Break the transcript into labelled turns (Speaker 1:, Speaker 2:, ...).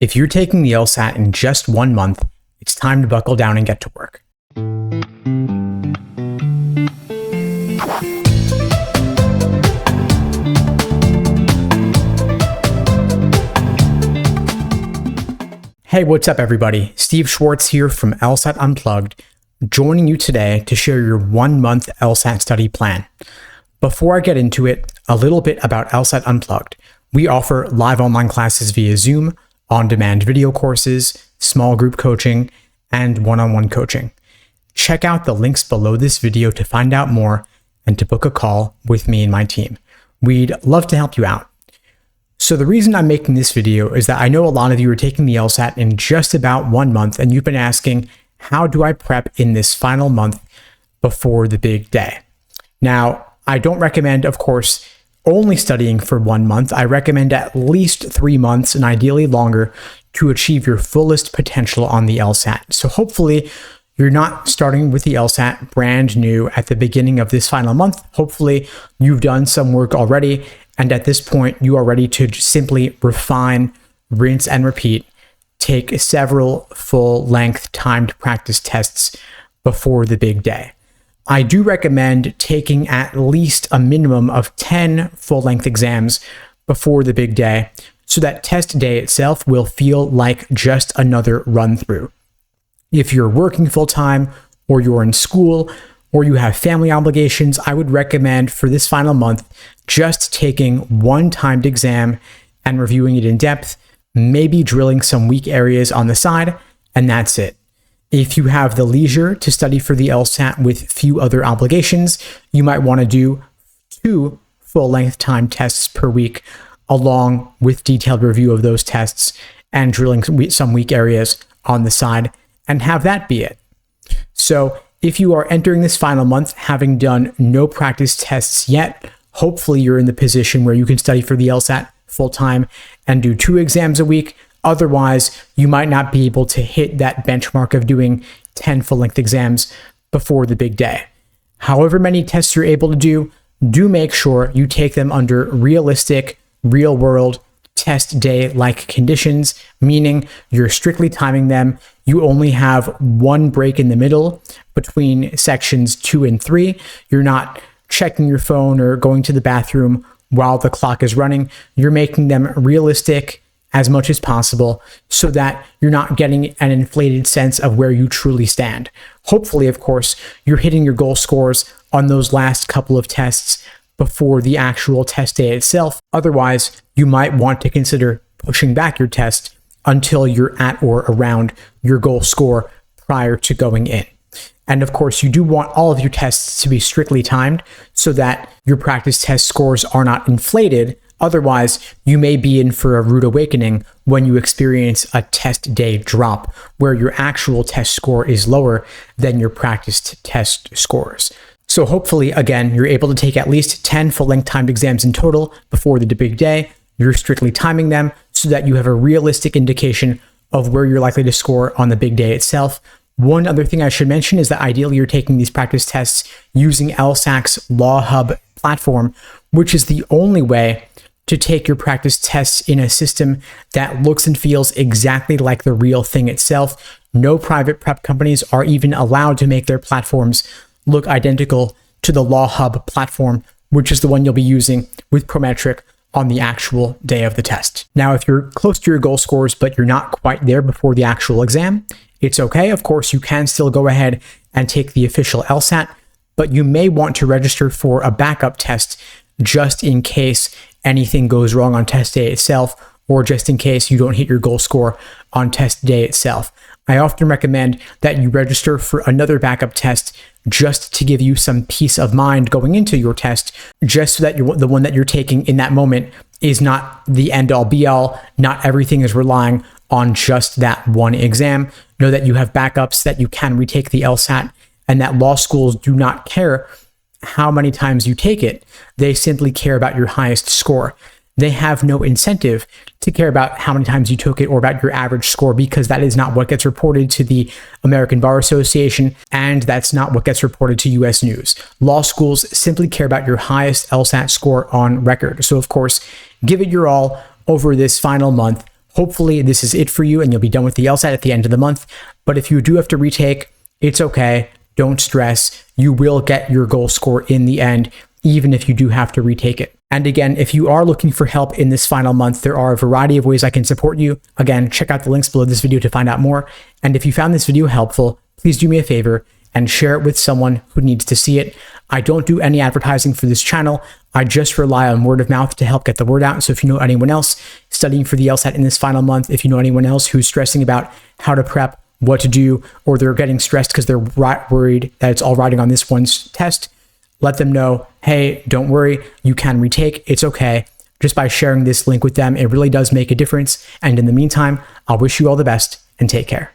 Speaker 1: If you're taking the LSAT in just 1 month, it's time to buckle down and get to work. Hey, what's up everybody? Steve Schwartz here from LSAT Unplugged, joining you today to share your 1-month LSAT study plan. Before I get into it, a little bit about LSAT Unplugged. We offer live online classes via Zoom, on-demand video courses, small group coaching, and one-on-one coaching. Check out the links below this video to find out more and to book a call with me and my team. We'd love to help you out. So the reason I'm making this video is that I know a lot of you are taking the LSAT in just about 1 month, and you've been asking, how do I prep in this final month before the big day? Now, I don't recommend, of course, only studying for 1 month. I recommend at least 3 months and ideally longer to achieve your fullest potential on the LSAT. So hopefully you're not starting with the LSAT brand new at the beginning of this final month. Hopefully you've done some work already, and at this point you are ready to simply refine, rinse, and repeat. Take several full-length timed practice tests before the big day. I do recommend taking at least a minimum of 10 full-length exams before the big day, so that test day itself will feel like just another run-through. If you're working full-time, or you're in school, or you have family obligations, I would recommend for this final month just taking one timed exam and reviewing it in depth, maybe drilling some weak areas on the side, and that's it. If you have the leisure to study for the LSAT with few other obligations, you might want to do 2 full-length timed tests per week, along with detailed review of those tests and drilling some weak areas on the side, and have that be it. So if you are entering this final month having done no practice tests yet, hopefully you're in the position where you can study for the LSAT full-time and do 2 exams a week. Otherwise, you might not be able to hit that benchmark of doing 10 full-length exams before the big day. However many tests you're able to do make sure you take them under realistic, real-world test day-like conditions, meaning you're strictly timing them. You only have 1 break in the middle between sections 2 and 3. You're not checking your phone or going to the bathroom while the clock is running. You're making them realistic as much as possible so that you're not getting an inflated sense of where you truly stand. Hopefully, of course, you're hitting your goal scores on those last couple of tests before the actual test day itself. Otherwise, you might want to consider pushing back your test until you're at or around your goal score prior to going in. And of course, you do want all of your tests to be strictly timed so that your practice test scores are not inflated. Otherwise, you may be in for a rude awakening when you experience a test day drop where your actual test score is lower than your practiced test scores. So hopefully, again, you're able to take at least 10 full-length timed exams in total before the big day. You're strictly timing them so that you have a realistic indication of where you're likely to score on the big day itself. One other thing I should mention is that ideally you're taking these practice tests using LSAC's Law Hub platform, which is the only way to take your practice tests in a system that looks and feels exactly like the real thing itself. No private prep companies are even allowed to make their platforms look identical to the Law Hub platform, which is the one you'll be using with Prometric on the actual day of the test. Now, if you're close to your goal scores, but you're not quite there before the actual exam, it's okay. Of course, you can still go ahead and take the official LSAT, but you may want to register for a backup test just in case anything goes wrong on test day itself, or just in case you don't hit your goal score on test day itself. I often recommend that you register for another backup test just to give you some peace of mind going into your test, just so that the one that you're taking in that moment is not the end-all be-all. Not everything is relying on just that one exam. Know that you have backups, that you can retake the LSAT, and that law schools do not care how many times you take it. They simply care about your highest score. They have no incentive to care about how many times you took it or about your average score, because that is not what gets reported to the American Bar Association, and that's not what gets reported to US News. Law schools simply care about your highest LSAT score on record. So of course, give it your all over this final month. Hopefully this is it for you and you'll be done with the LSAT at the end of the month. But if you do have to retake, it's okay. Don't stress. You will get your goal score in the end, even if you do have to retake it. And again, if you are looking for help in this final month, there are a variety of ways I can support you. Again, check out the links below this video to find out more. And if you found this video helpful, please do me a favor and share it with someone who needs to see it. I don't do any advertising for this channel. I just rely on word of mouth to help get the word out. So if you know anyone else studying for the LSAT in this final month, if you know anyone else who's stressing about how to prep, what to do, or they're getting stressed because they're worried that it's all riding on this one's test, let them know, hey, don't worry, you can retake, it's okay. Just by sharing this link with them, it really does make a difference. And in the meantime, I'll wish you all the best and take care.